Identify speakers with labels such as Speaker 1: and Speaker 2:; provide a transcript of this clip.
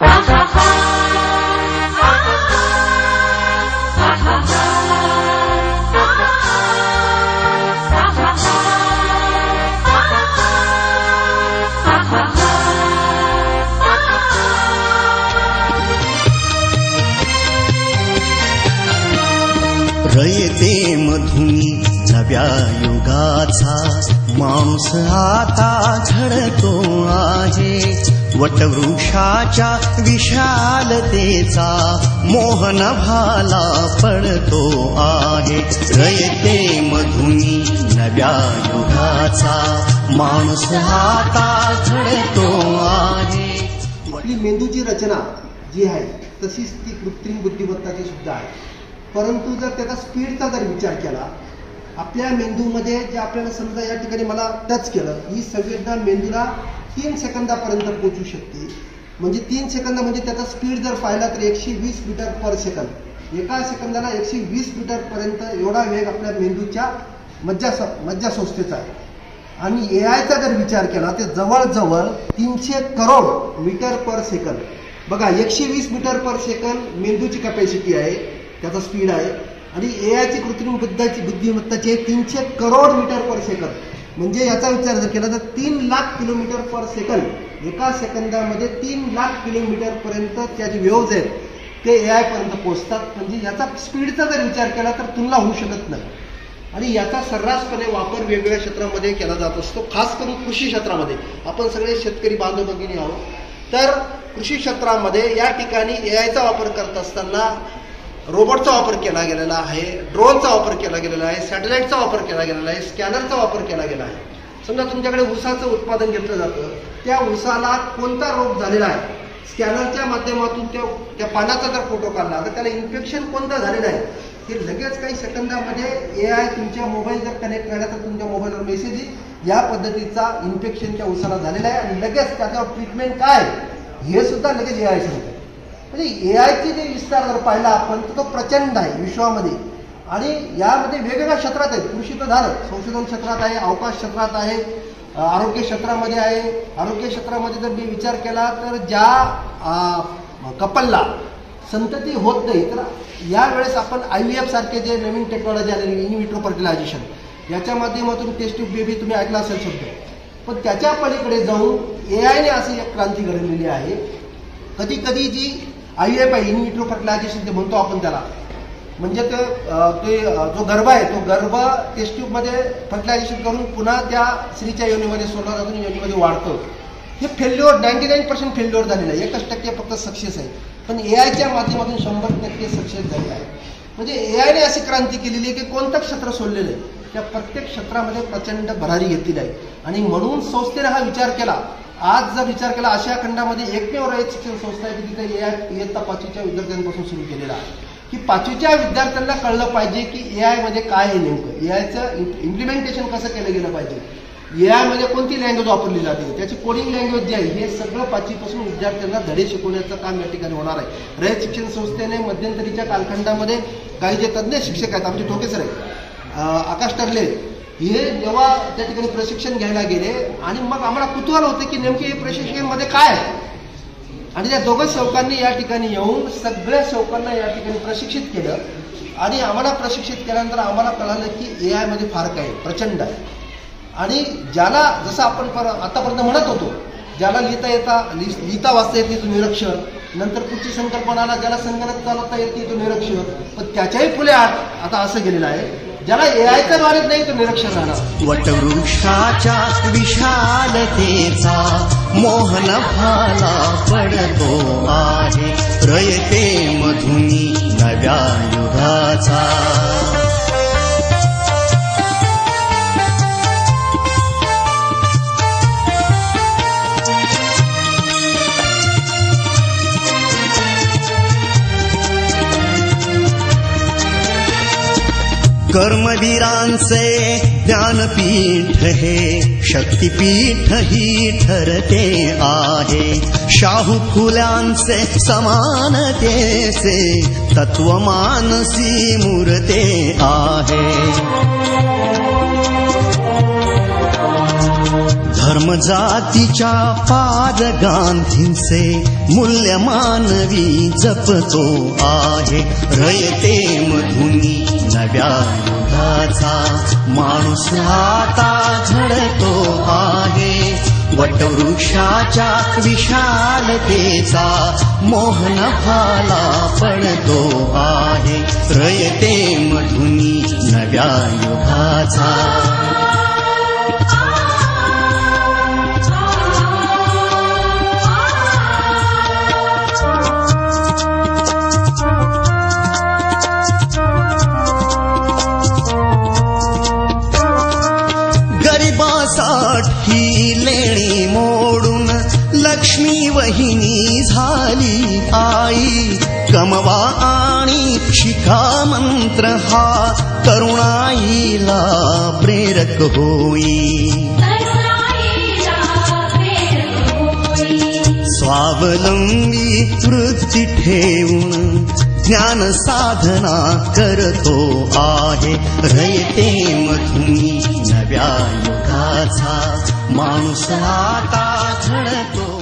Speaker 1: रयते मधुनी नव्या युगाचा माणूस आता घडतो आहे. वटवृक्षाच्या विशालतेचा मोहन भाला पडतो आहे. रयते मधुनी नव्या युगाचा माणूस आता घडतो आहे.
Speaker 2: आपली मेंदूची रचना जी आहे तशीच ती कृत्रिम बुद्धिमत्ताची सुद्धा आहे. परंतु जर त्याचा स्पीडचा जर विचार केला, आपल्या मेंदूमध्ये जे आपल्याला समजा या ठिकाणी मला टच केलं, ही संवेदना मेंदूला 3 सेकंदापर्यंत पोहोचू शकते. म्हणजे 3 सेकंद म्हणजे त्याचा स्पीड जर पाहिला तर 120 मीटर पर सेकंद. एका सेकंदाला 120 मीटरपर्यंत एवढा वेग आपल्या मेंदूच्या मज्जासंस्थेचा आहे. आणि एआयचा जर विचार केला तर जवळजवळ 300 करोड मीटर पर सेकंद. बघा, 120 मीटर पर सेकंद मेंदूची कॅपॅसिटी आहे, त्याचा स्पीड आहे. आणि एआयची कृत्रिम बुद्धिमत्ताची 300 करोड मीटर पर सेकंद. म्हणजे याचा विचार जर केला तर 3 लाख किलोमीटर पर सेकंद. एका सेकंदामध्ये 3 लाख किलोमीटर पर्यंत त्याचे वेव्हज आहेत ते एआय पर्यंत पोहोचतात. म्हणजे याचा स्पीडचा जर विचार केला तर तुलना होऊ शकत नाही. आणि याचा सर्रासपणे वापर वेगवेगळ्या क्षेत्रामध्ये केला जात असतो, खास करून कृषी क्षेत्रामध्ये. आपण सगळे शेतकरी बांधव भगिनी आहोत, तर कृषी क्षेत्रामध्ये या ठिकाणी एआयचा वापर करत असताना रोबोटचा वापर केला गेलेला आहे, ड्रोनचा वापर केला गेलेला आहे, सॅटेलाइटचा वापर केला गेलेला आहे, स्कॅनरचा वापर केला गेला आहे. समजा तुमच्याकडे ऊसाचं उत्पादन घेतलं जातं, त्या ऊसाला कोणता रोग झालेला आहे, स्कॅनरच्या माध्यमातून त्या पानाचा जर फोटो काढला तर त्याला इन्फेक्शन कोणतं झालेलं आहे हे लगेच काही सेकंदामध्ये एआय तुमच्या मोबाईल जर कनेक्ट झाला तर तुमच्या मोबाईलवर मेसेज येईल, या पद्धतीचा इन्फेक्शनच्या ऊसाला झालेला आहे आणि लगेच त्याच्यावर ट्रीटमेंट काय हे सुद्धा लगेच एआय सांगतं. म्हणजे एआयचे जे विस्तार जर पाहिला आपण तर तो प्रचंड आहे विश्वामध्ये. आणि यामध्ये वेगवेगळ्या क्षेत्रात आहेत. कृषी तर झालं, संशोधन क्षेत्रात आहे, अवकाश क्षेत्रात आहे, आरोग्य क्षेत्रामध्ये आहे. आरोग्य क्षेत्रामध्ये जर मी विचार केला तर ज्या कपलला संतती होत नाही तर यावेळेस आपण IVF सारखे जे नवीन टेक्नॉलॉजी आलेली, इन विट्रो फर्टिलायझेशन, याच्या माध्यमातून टेस्ट ट्यूब बेबी तुम्ही ऐकला असेल शब्द. पण त्याच्या पलीकडे जाऊन एआयने अशी एक क्रांती घडवलेली आहे. कधी कधी जी IVF आहे, इन विट्रो फर्टिलायझेशन ते म्हणतो आपण त्याला, म्हणजे ते जो गर्भ आहे तो गर्भ टेस्ट ट्यूबमध्ये फर्टिलायझेशन करून पुन्हा त्या स्त्रीच्या योनीमध्ये सोडला जातो, योनीमध्ये वाढतो. हे फेल्युअर 99% फेल्युअर झालेलं आहे, 1% फक्त सक्सेस आहे. पण एआयच्या माध्यमातून 100% सक्सेस झालेलं आहे. म्हणजे एआयने अशी क्रांती केलेली आहे की कोणतं क्षेत्र सोडलेलं आहे त्या प्रत्येक क्षेत्रामध्ये प्रचंड भरारी घेतलेली आहे. आणि म्हणून संस्थेने हा विचार केला. आज जर विचार केला, आशिया खंडामध्ये एकमेव रयत शिक्षण संस्था आहे की तिथे एआय इयत्ता 5वीच्या विद्यार्थ्यांपासून सुरू केलेला आहे. की 5वीच्या विद्यार्थ्यांना कळलं पाहिजे की एआय मध्ये काय आहे, नेमकं एआयचं इम्प्लिमेंटेशन कसं केलं गेलं पाहिजे, एआय मध्ये कोणती लँग्वेज वापरली जाते, त्याची कोडिंग लँग्वेज जी आहे, हे सगळं 5वीपासून विद्यार्थ्यांना धडे शिकवण्याचं काम या ठिकाणी होणार आहे. रयत शिक्षण संस्थेने मध्यंतरीच्या कालखंडामध्ये काही जे तज्ज्ञ शिक्षक आहेत, आमचे ठोकेसर आहेत, आकाश टर्ले, हे जेव्हा त्या ठिकाणी प्रशिक्षण घ्यायला गेले आणि मग आम्हाला कुतूहल होते की नेमके हे प्रशिक्षणामध्ये काय आहे. आणि त्या दोघं सेवकांनी या ठिकाणी येऊन सगळ्या सेवकांना या ठिकाणी प्रशिक्षित केलं. आणि आम्हाला प्रशिक्षित केल्यानंतर आम्हाला कळालं की एआय मध्ये फरक आहे, प्रचंड आहे. आणि ज्याला जसं आपण आतापर्यंत म्हणत होतो, ज्याला लिहिता वाचता येत नाही तो निरक्षर, नंतर पुढची संकल्पनाला ज्याला संगणक चालवता येत नाही तो निरक्षर, पण त्याच्याही पुढे आता असं गेलेलं आहे ज्याला एआयचा नॉलेज नाही तो निरक्षर राहणार.
Speaker 1: वटवृक्षाच्या विशालतेचा मोहन भाला पडतो आहे. रयते मधुनी नव्या युगाचा. कर्मवीरांचे ज्ञानपीठ हे शक्तिपीठ ही ठरते आहे. शाहू फुल्यांचे समानतेचे तत्वमानसी मूर्ते आहे. धर्म जातीच्या पार गांधींचे मूल्य मानवी जपतो आहे. रयते मधुनी नव्या युगाचा माणूस आता घडतो आहे. वटवृक्षाच्या विशालतेचा मोहन भाला पडतो आहे. रयते मधुनी नव्या युगाचा. गरिबासाठी लेणी मोडून लक्ष्मी वहिनी झाली आई. कमवा आणि शिका मंत्र हा तरुणाईला प्रेरक होई. स्वावलंबी वृत्ती ठेवून ज्ञान साधना करतो आहे. रयते मधुनी नव्या युगाचा माणूस आता घडतो.